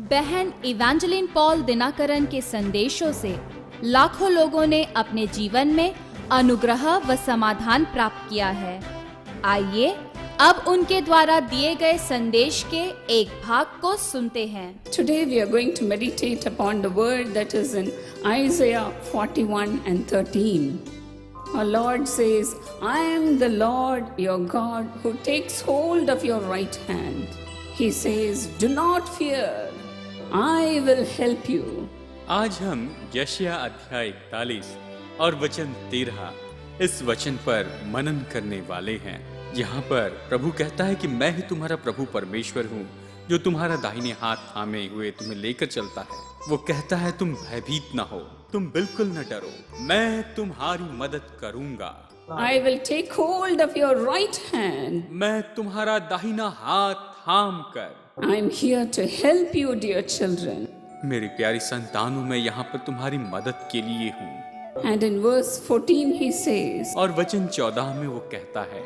बहन इवेंजेलिन पॉल दिनाकरन के संदेशों से लाखों लोगों ने अपने जीवन में अनुग्रह व समाधान प्राप्त किया है। आइए अब उनके द्वारा दिए गए संदेश के एक भाग को सुनते हैं। Today we are going to meditate upon the word that is in Isaiah 41 and 13. Our Lord says, I am the Lord your God who takes hold of your right hand. He says, do not fear, I will help you. आज हम यशायाह अध्याय 41 और वचन 13 इस वचन पर मनन करने वाले हैं। यहाँ पर प्रभु कहता है कि मैं ही तुम्हारा प्रभु परमेश्वर हूँ, जो तुम्हारा दाहिने हाथ थामे हुए तुम्हें लेकर चलता है। वो कहता है तुम भयभीत ना हो, तुम बिल्कुल न डरो, मैं तुम्हारी मदद करूंगा। I will take hold of your right hand. मैं तुम्हारा दाहिना हाथ थाम कर। I am here to help you, dear children. मेरी प्यारी संतानों, मैं यहाँ पर तुम्हारी मदद के लिए हूँ। And in verse 14 he says, और वचन 14 में वो कहता है,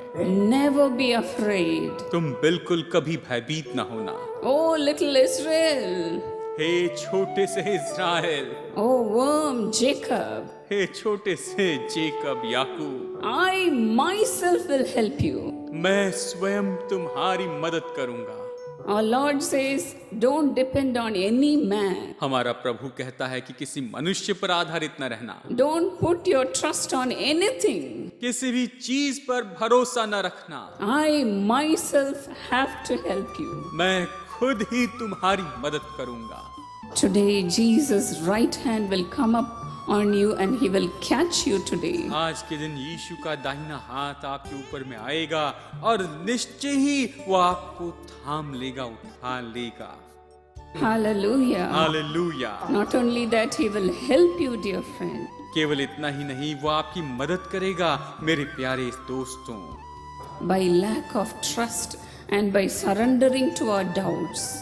never be afraid. तुम बिल्कुल कभी भयभीत न होना। Oh little Israel. हे छोटे से इस्राएल, Oh worm Jacob. हे छोटे से Jacob Yakub, I myself will help you. मैं स्वयं तुम्हारी मदद करूंगा। Our Lord says, don't depend on any man. हमारा प्रभु कहता है कि किसी मनुष्य पर आधारित न रहना, Don't put your trust on anything. किसी भी चीज पर भरोसा न रखना। I myself have to help you. मैं खुद ही तुम्हारी मदद करूंगा। Today Jesus' right hand will come up on you and he will catch you today. आज के दिन यीशु का दाहिना हाथ आपके ऊपर में आएगा और निश्चय ही वो आपको थाम लेगा, उठा लेगा। Hallelujah. Hallelujah. Not only that, he will help you, dear friend. केवल इतना ही नहीं, वो आपकी मदद करेगा मेरे प्यारे दोस्तों। By lack of trust and by surrendering to our doubts.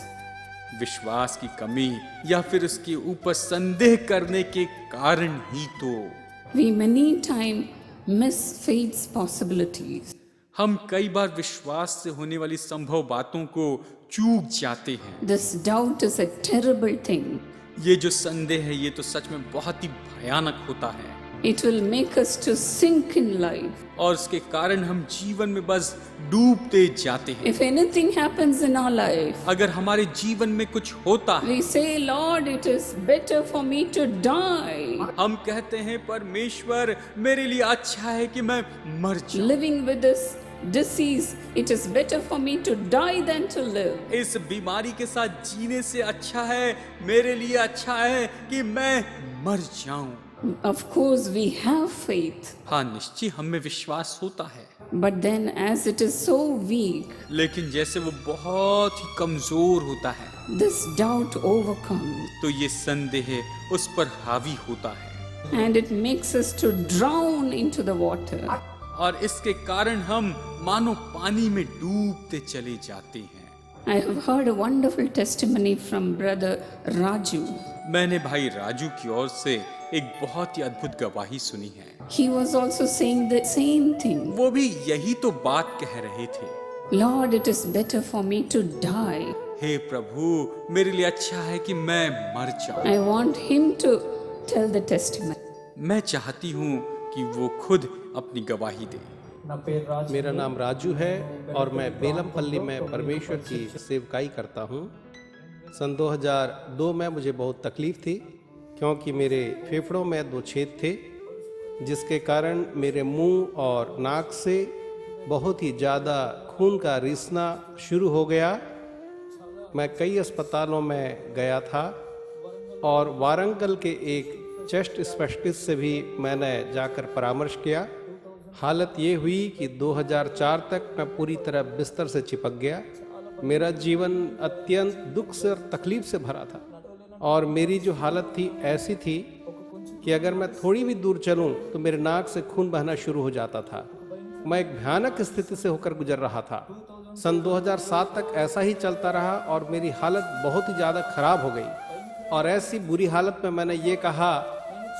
विश्वास की कमी या फिर उसके ऊपर संदेह करने के कारण ही तो We many times miss faith's possibilities. हम कई बार विश्वास से होने वाली संभव बातों को चूक जाते हैं। This doubt is a terrible thing. ये जो संदेह है, ये तो सच में बहुत ही भयानक होता है। It will make us to sink in life. और उसके कारण हम जीवन में बस डूबते जाते हैं। If anything happens in our life, अगर हमारे जीवन में कुछ होता है, we say, Lord, it is better for me to die. हम कहते हैं परमेश्वर मेरे लिए अच्छा है कि मैं मर जाऊं। Living with this disease, it is better for me to die than to live. इस बीमारी के साथ जीने से अच्छा है, मेरे लिए अच्छा है कि मैं मर जाऊं। Of course, we have faith. हाँ, निश्चय हम में विश्वास होता है, But then as it is so weak, लेकिन जैसे वो बहुत ही कमजोर होता है, this doubt overcomes. तो ये संदेह उस पर हावी होता है And it makes us to drown into the water. और इसके कारण हम मानो पानी में डूबते चले जाते हैं। I have heard a wonderful testimony from brother Raju. मैंने भाई राजू की ओर से एक बहुत ही अद्भुत गवाही सुनी है। He was also saying the same thing. वो भी यही तो बात कह रहे थे, Lord, it is better for me to die. हे प्रभु, मेरे लिए अच्छा है कि मैं मर जाऊं। I want him to tell the testimony. मैं चाहती हूँ कि वो खुद अपनी गवाही दे। मेरा नाम राजू है और मैं बेलमपल्ली में परमेश्वर की सेवकाई करता हूँ। सन 2002 में मुझे बहुत तकलीफ थी, क्योंकि मेरे फेफड़ों में 2 छेद थे, जिसके कारण मेरे मुंह और नाक से बहुत ही ज़्यादा खून का रिसना शुरू हो गया। मैं कई अस्पतालों में गया था और वारंगल के एक चेस्ट स्पेशलिस्ट से भी मैंने जाकर परामर्श किया। हालत ये हुई कि 2004 तक मैं पूरी तरह बिस्तर से चिपक गया। मेरा जीवन अत्यंत दुख से और तकलीफ से भरा था और मेरी जो हालत थी ऐसी थी कि अगर मैं थोड़ी भी दूर चलूं तो मेरे नाक से खून बहना शुरू हो जाता था। मैं एक भयानक स्थिति से होकर गुजर रहा था। सन 2007 तक ऐसा ही चलता रहा और मेरी हालत बहुत ही ज़्यादा खराब हो गई। और ऐसी बुरी हालत में मैंने ये कहा,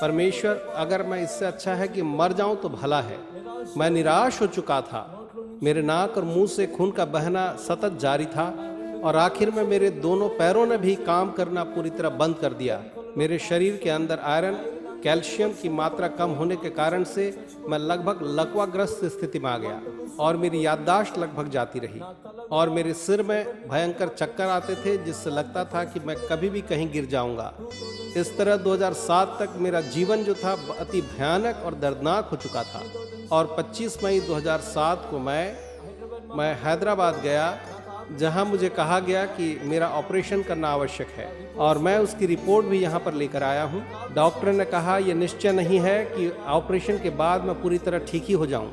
परमेश्वर, अगर मैं इससे अच्छा है कि मर जाऊं तो भला है। मैं निराश हो चुका था। मेरे नाक और मुंह से खून का बहना सतत जारी था और आखिर में मेरे दोनों पैरों ने भी काम करना पूरी तरह बंद कर दिया। मेरे शरीर के अंदर आयरन कैल्शियम की मात्रा कम होने के कारण से मैं लगभग लकवाग्रस्त स्थिति में आ गया और मेरी याददाश्त लगभग जाती रही और मेरे सिर में भयंकर चक्कर आते थे जिससे लगता था कि मैं कभी भी कहीं गिर जाऊंगा। इस तरह 2007 तक मेरा जीवन जो था अति भयानक और दर्दनाक हो चुका था और 25 मई 2007 को मैं हैदराबाद गया जहां मुझे कहा गया कि मेरा ऑपरेशन करना आवश्यक है और मैं उसकी रिपोर्ट भी यहां पर लेकर आया हूं। डॉक्टर ने कहा यह निश्चय नहीं है कि ऑपरेशन के बाद मैं पूरी तरह ठीक ही हो जाऊं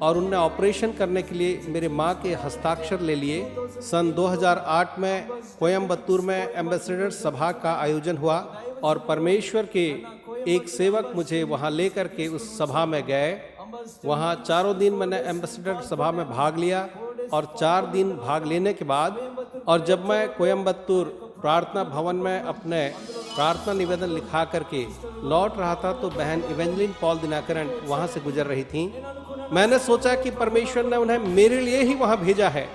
और उनने ऑपरेशन करने के लिए मेरे मां के हस्ताक्षर ले लिए। सन 2008 में कोयम्बतूर में एम्बेसडर सभा का आयोजन हुआ और परमेश्वर के एक सेवक मुझे वहां लेकर के उस सभा में गए। वहां 4 दिन मैंने एम्बेसडर सभा में भाग लिया और 4 दिन भाग लेने के बाद और जब मैं कोयम्बतूर प्रार्थना भवन में अपने प्रार्थना निवेदन लिखा करके लौट रहा था तो बहन इवेंजलिन पॉल दिनाकरन वहां से गुजर रही थी। मैंने सोचा कि परमेश्वर ने उन्हें मेरे लिए ही वहां भेजा है।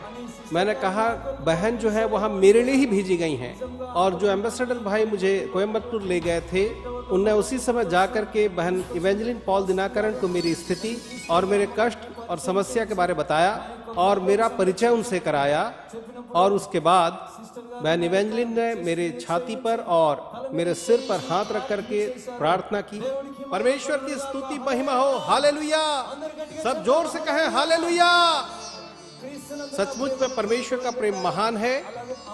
मैंने कहा बहन जो है वहां मेरे लिए ही भेजी गई हैं और जो एम्बेसडर भाई मुझे कोयम्बतूर ले गए थे उनने उसी समय जाकर के बहन इवेंजलिन पॉल दिनाकरन को मेरी स्थिति और मेरे कष्ट और समस्या के बारे बताया और मेरा परिचय उनसे कराया और उसके बाद बहन इवेंजलिन ने मेरे छाती पर और मेरे सिर पर हाथ रख करके प्रार्थना की। परमेश्वर की स्तुति महिमा हो, हालेलुया। सब जोर से कहें हालेलुया। सचमुच में परमेश्वर का प्रेम महान है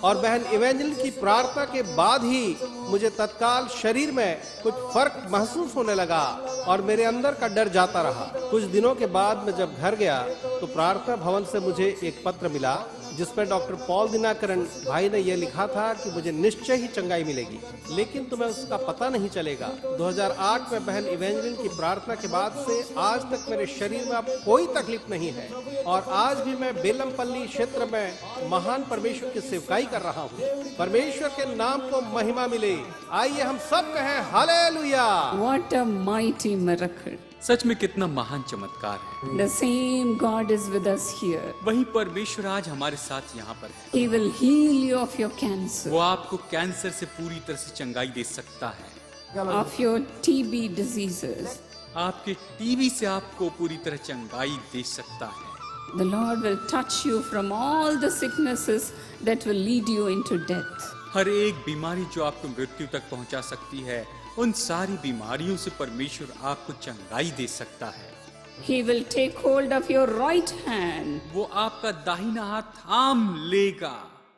और बहन इवेंजलिन की प्रार्थना के बाद ही मुझे तत्काल शरीर में कुछ फर्क महसूस होने लगा और मेरे अंदर का डर जाता रहा। कुछ दिनों के बाद मैं जब घर गया तो प्रार्थना भवन से मुझे एक पत्र मिला जिसमें डॉक्टर पॉल दिनाकरन भाई ने यह लिखा था कि मुझे निश्चय ही चंगाई मिलेगी लेकिन तुम्हें उसका पता नहीं चलेगा। 2008 में बहन इवेंजलिन की प्रार्थना के बाद से आज तक मेरे शरीर में अब कोई तकलीफ नहीं है और आज भी मैं बेलमपल्ली क्षेत्र में महान परमेश्वर की सेवकाई कर रहा हूँ। परमेश्वर के नाम को महिमा मिले। आइए हम सब कहें hallelujah. What a mighty miracle. सच में कितना महान चमत्कार है। The same God is with us here. वही परमेश्वर आज हमारे साथ यहाँ पर है। He will heal you of your cancer, वो आपको कैंसर से पूरी तरह से चंगाई दे सकता है, of your TB diseases. आपके टीबी से आपको पूरी तरह चंगाई दे सकता है। The Lord will touch you from all the sicknesses that will lead you into death. हर एक बीमारी जो आपको मृत्यु तक पहुंचा सकती है उन सारी बीमारियों से परमेश्वर आपको चंगाई दे सकता है। He will take hold of your right hand. वो आपका दाहिना हाथ थाम लेगा।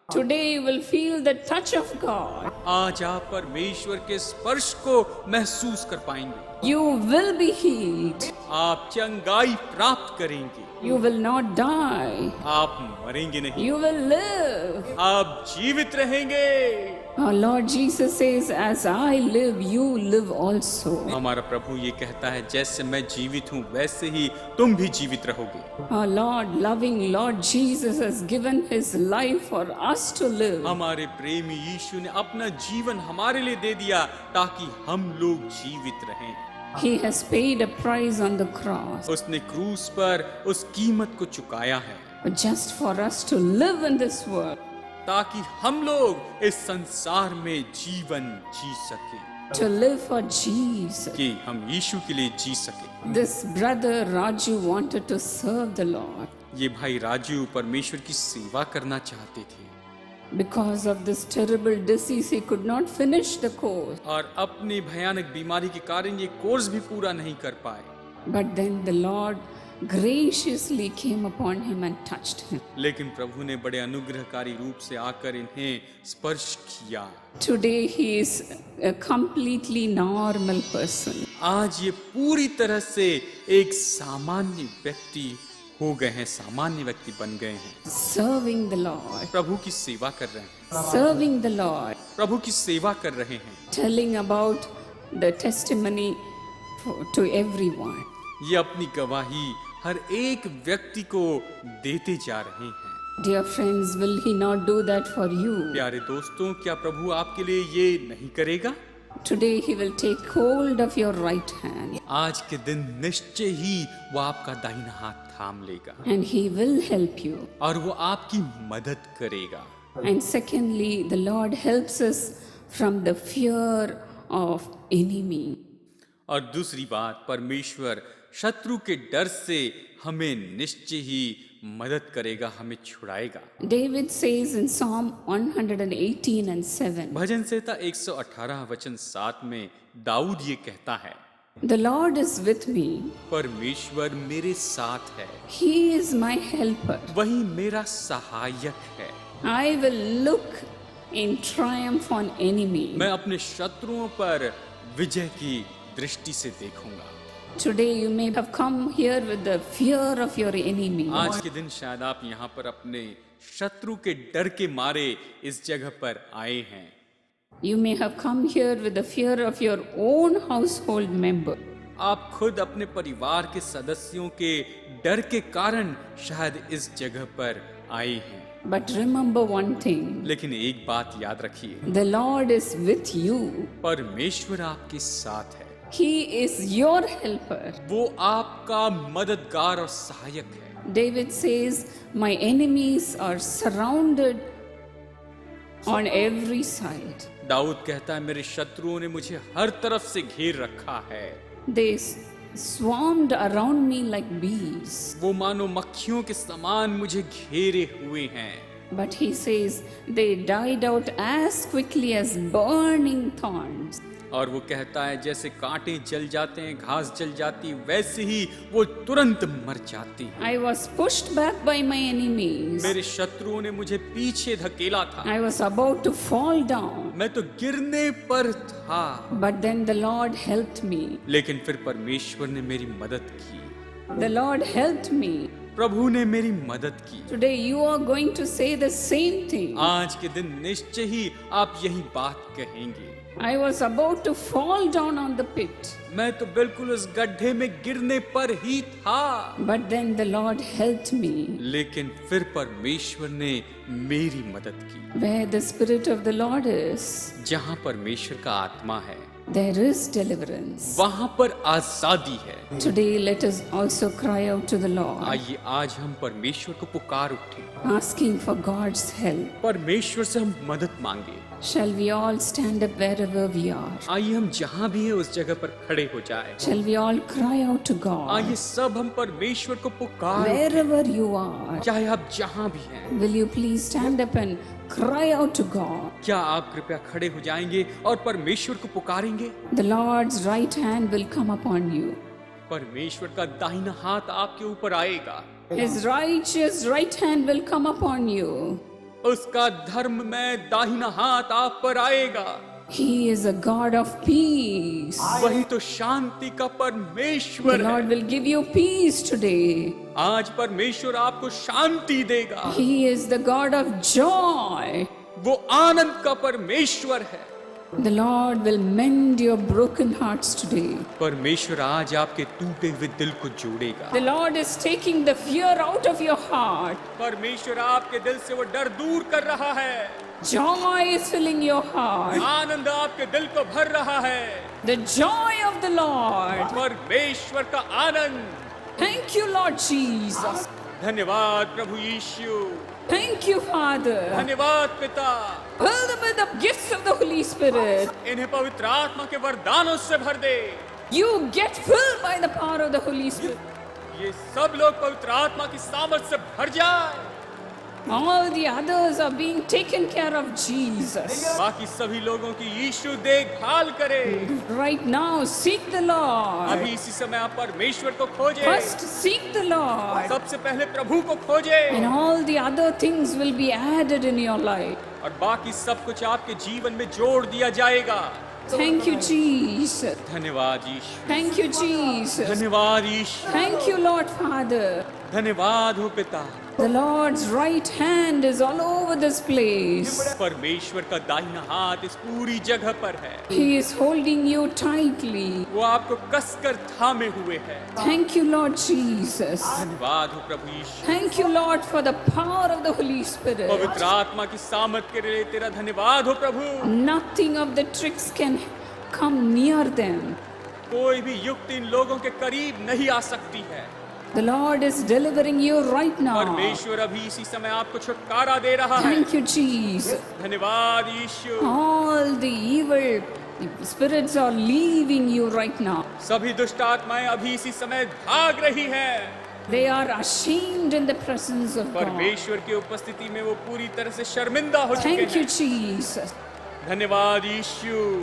Today you will feel the touch of God. आज आप परमेश्वर के स्पर्श को महसूस कर पाएंगे। You will be healed. आप चंगाई प्राप्त करेंगे। You will not die. आप मरेंगे नहीं, You will live. आप जीवित रहेंगे। Our Lord Jesus says, as I live, you live also. हमारा प्रभु ये कहता है जैसे मैं जीवित हूँ वैसे ही तुम भी जीवित रहोगे। Our Lord, loving Lord Jesus has given his life for us to live. हमारे प्रेमी यीशु ने अपना जीवन हमारे लिए दे दिया ताकि हम लोग जीवित रहें। He has paid a price on the cross उसने क्रूस पर उस कीमत को चुकाया है just for us to live in this world. ताकि हम लोग इस संसार में जीवन जी सके, To live for Jesus. कि हम यीशु के लिए जी सके। This brother Raju wanted to serve the Lord. ये भाई राजू परमेश्वर की सेवा करना चाहते थे। Because of this terrible disease, he could not finish the course. और अपनी भयानक बीमारी के कारण ये कोर्स भी पूरा नहीं कर पाए। But then the Lord graciously came upon him and touched him. लेकिन प्रभु ने बड़े अनुग्रहकारी रूप से आकर इन्हें स्पर्श किया। Today he is a completely normal person. आज ये पूरी तरह से एक सामान्य व्यक्ति हो गए हैं, सामान्य व्यक्ति बन गए हैं। Serving the Lord. प्रभु की सेवा कर रहे हैं, Serving the Lord. प्रभु की सेवा कर रहे हैं। Telling about the testimony to everyone. ये अपनी गवाही हर एक व्यक्ति को देते जा रहे हैं। Dear friends, will he not do that for you? प्यारे दोस्तों, क्या प्रभु आपके लिए ये नहीं करेगा? Today he will take hold of your right hand आज के दिन निश्चय ही वो आपका दाहिना हाथ थाम लेगा and he will help you. और वो आपकी मदद करेगा। And secondly, the Lord helps us from the fear of enemy. और दूसरी बात, परमेश्वर शत्रु के डर से हमें निश्चय ही मदद करेगा, हमें छुड़ाएगा। David says in Psalm 118 and 7, भजन संहिता 118 वचन 7 में दाऊद ये कहता है, The Lord is with me, परमेश्वर मेरे साथ है, He is my helper. वही मेरा सहायक है। I will look in triumph on enemy. मैं अपने शत्रुओं पर विजय की दृष्टि से देखूंगा। Today you may have come here with the fear of your enemy. आज के दिन शायद आप यहाँ पर अपने शत्रु के डर के मारे इस जगह पर आए हैं। You may have come here with the fear of your own household member. आप खुद अपने परिवार के सदस्यों के डर के कारण शायद इस जगह पर आए हैं। But remember one thing, लेकिन एक बात याद रखिए, the Lord is with you. परमेश्वर आपके साथ है, He is your helper. वो आपका मददगार और सहायक है। David says, my enemies are surrounded on every side. Dawood कहता है, मेरे शत्रुओं ने मुझे हर तरफ से घेर रखा है। They swarmed around me like bees. वो मानो मक्खियों के समान मुझे घेरे हुए हैं। But he says, they died out as quickly as burning thorns. और वो कहता है, जैसे कांटे जल जाते हैं, घास जल जाती, वैसे ही वो तुरंत मर जाती हैं। I was pushed back by my enemies. मेरे शत्रुओं ने मुझे पीछे धकेला था, I was about to fall down. मैं तो गिरने पर था, But then the Lord helped me. लेकिन फिर परमेश्वर ने मेरी मदद की। The Lord helped me. प्रभु ने मेरी मदद की। Today you are going to say the same thing. आज के दिन निश्चय ही आप यही बात कहेंगे। I was about to fall down on the pit. मैं तो बिल्कुल उस गड्ढे में गिरने पर ही था, But then the Lord helped me. लेकिन फिर परमेश्वर ने मेरी मदद की। Where the Spirit of the Lord is, जहाँ परमेश्वर का आत्मा है, there is deliverance. वहाँ पर आजादी है। Today let us also cry out to the Lord, आइए आज हम परमेश्वर को पुकार उठे, asking for God's help. परमेश्वर से हम मदद मांगे। Shall we all stand up wherever we are? आइए हम जहाँ भी है उस जगह पर खड़े हो जाए। Shall we all cry out to God? आइए सब हम परमेश्वर को पुकार, Wherever you are, चाहे आप जहाँ भी हैं। will you please stand up and cry out to God? क्या आप कृपया खड़े हो जाएंगे और परमेश्वर को पुकारेंगे? The Lord's right hand will come upon you. परमेश्वर का दाहिना हाथ आपके ऊपर आएगा, His righteous right hand will come upon you. उसका धर्म में दाहिना हाथ आप पर आएगा। He is a God of peace. वही तो शांति का The परमेश्वर Lord है। will give you peace today. आज परमेश्वर आपको शांति देगा। He is the God of joy. वो आनंद का परमेश्वर है। The Lord will mend your broken hearts today. परमेश्वर आज आपके टूटे हुए दिल को जोड़ेगा। The Lord is taking the fear out of your heart. परमेश्वर आपके दिल से वो डर दूर कर रहा है। Joy is filling your heart. आनंद आपके दिल को भर रहा है। The joy of the Lord. परमेश्वर का आनंद। Thank you, Lord Jesus. धन्यवाद प्रभु यीशु। Thank you, Father. धन्यवाद पिता। Fill them with the gifts of the Holy Spirit. इन्हें पवित्र आत्मा के वरदानों से भर दे। You get filled by the power of the Holy Spirit. ये सब लोग पवित्र आत्मा की सामर्थ से भर जाए। All the others are being taken care of Jesus. बाकी सभी लोगों की यीशु देखभाल करे। Right now, seek the Lord. अभी इसी समय आप परमेश्वर को खोजे। First, seek the Lord. सबसे पहले प्रभु को खोजे, And all the other things will be added in your life. और बाकी सब कुछ आपके जीवन में जोड़ दिया जाएगा। Thank you, Jesus. धन्यवाद यीशु। Thank you, Jesus. धन्यवाद यीशु। Thank you, Lord Father. धन्यवाद हो पिता। The Lord's right hand is all over this place. परमेश्वर का दाहिना हाथ इस पूरी जगह पर है। He is holding you tightly. वो आपको कसकर थामे हुए है। Thank you, Lord Jesus. धन्यवाद हो प्रभु यीशु। Thank you, Lord, for the power of the Holy Spirit. पवित्र आत्मा की सामर्थ के लिए तेरा धन्यवाद हो प्रभु। Nothing of the tricks can come near them. कोई भी युक्ति इन लोगों के करीब नहीं आ सकती है। The Lord is delivering you right now. परमेश्वर अभी इसी समय आपको छुटकारा दे रहा है। Thank you, Jesus. धन्यवाद यीशु। All the evil spirits are leaving you right now. सभी दुष्ट आत्माएं अभी इसी समय भाग रही हैं। They are ashamed in the presence of God. परमेश्वर की उपस्थिति में वो पूरी तरह से शर्मिंदा हो चुके Thank you, हैं। Jesus. धन्यवाद यीशु।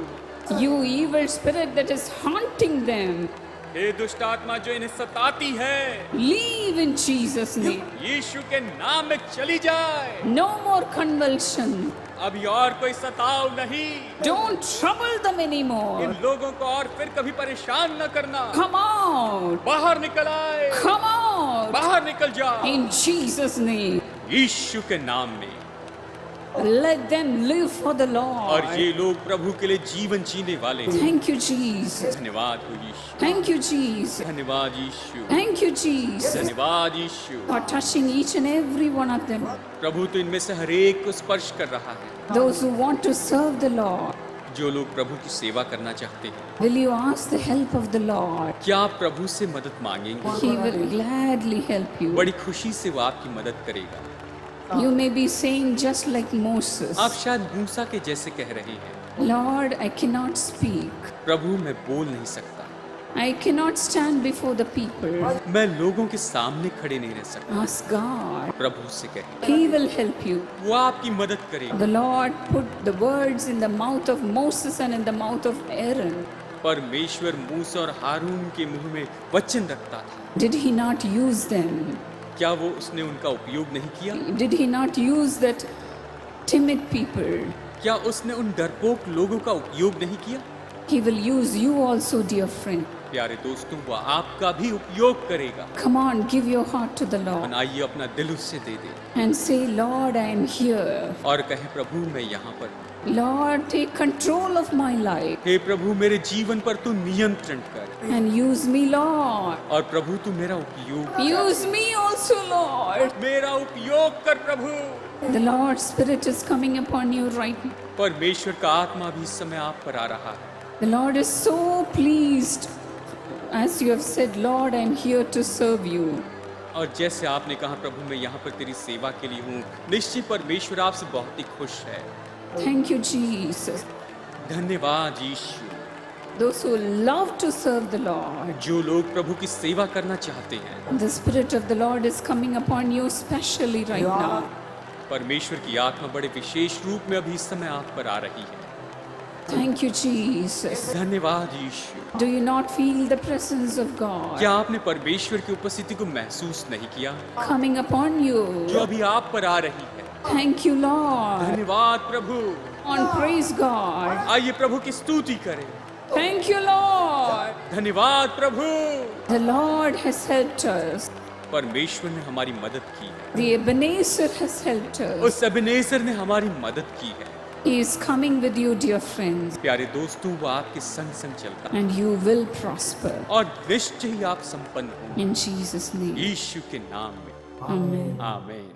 You evil spirit that is haunting them, हे दुष्ट आत्मा जो इन्हें सताती है, leave in Jesus' name. यीशु के नाम में चली जाए। No more convulsion. अभी और कोई सताव नहीं। Don't trouble them in anymore. लोगों को और फिर कभी परेशान न करना। Come out. बाहर निकल आए, Come out. बाहर निकल जाओ In Jesus' name. यीशु के नाम में। Let them live for the और Lord. ये लोग प्रभु के लिए जीवन जीने वाले हैं। Thank you, Jesus. धन्यवाद हो यीशु। Thank you, Jesus. धन्यवाद यीशु। Thank you, Jesus, धन्यवाद यीशु। for touching each and every one of them. प्रभु तो इनमें से हर एक को स्पर्श कर रहा है। Those who want to serve the Lord, जो लोग प्रभु की सेवा करना चाहते हैं, will you ask the help of the Lord? क्या आप प्रभु से मदद मांगेंगे? He will gladly help you. बड़ी खुशी से वो आपकी मदद करेगा। You may be saying just like Moses, आप शायद मूसा के जैसे कह रहे हैं, Lord, I cannot speak. प्रभु मैं बोल नहीं सकता, I cannot stand before the people. मैं लोगों के सामने खड़े नहीं रह सकता। Ask God. प्रभु से कहें, He will help you. वो आपकी मदद करेगा। The Lord put the words in the mouth of Moses and in the mouth of Aaron. परमेश्वर मूसा और हारून के मुंह में वचन रखता था। Did he not use them? क्या वो उसने उनका उपयोग नहीं किया? Did he not use that timid people? क्या उसने उन डरपोक लोगों का उपयोग नहीं किया? He will use you also, dear friend. प्यारे दोस्तों, वो आपका भी उपयोग करेगा। Come on, give your heart to the Lord आइए अपना दिल उससे दे दे and say, Lord, I am here. और कहे, प्रभु मैं यहाँ पर हूँ। Lord, take control of my life हे प्रभु मेरे जीवन पर तू नियंत्रण कर and use me, Lord. और प्रभु तू मेरा उपयोग Use me also, Lord. मेरा उपयोग कर प्रभु। The Lord's Spirit is coming upon you right now. परमेश्वर का आत्मा भी इस समय आप पर आ रहा है। The Lord is so pleased as you have said, Lord, I am here to serve you. और जैसे आपने कहा, प्रभु मैं यहाँ पर तेरी सेवा के लिए हूँ, निश्चय परमेश्वर आपसे बहुत ही खुश है। Thank you, Jesus. धन्यवाद यीशु। Those who love to serve the Lord, जो लोग प्रभु की सेवा करना चाहते हैं, the Spirit of the Lord is coming upon you specially right now. परमेश्वर की आत्मा बड़े विशेष रूप में अभी इस समय आप पर आ रही है। Thank you, Jesus. धन्यवाद यीशु। Do you not feel the presence of God क्या आपने परमेश्वर की उपस्थिति को महसूस नहीं किया coming upon you? जो अभी आप पर आ रही है? Thank you, Lord. धन्यवाद प्रभु। On praise God. आइए प्रभु की स्तुति करें। Thank you, Lord. धन्यवाद प्रभु। The Lord has helped us. परमेश्वर ने हमारी मदद की है। The Ebenezer has helped us. उस एबेनेज़र ने हमारी मदद की है। He is coming with you, dear friends, प्यारे दोस्तों, वो आपके संग संग चलता है and you will prosper. और निश्चय ही आप संपन्न होंगे In Jesus' name. यीशु के नाम में। Amen. आमीन।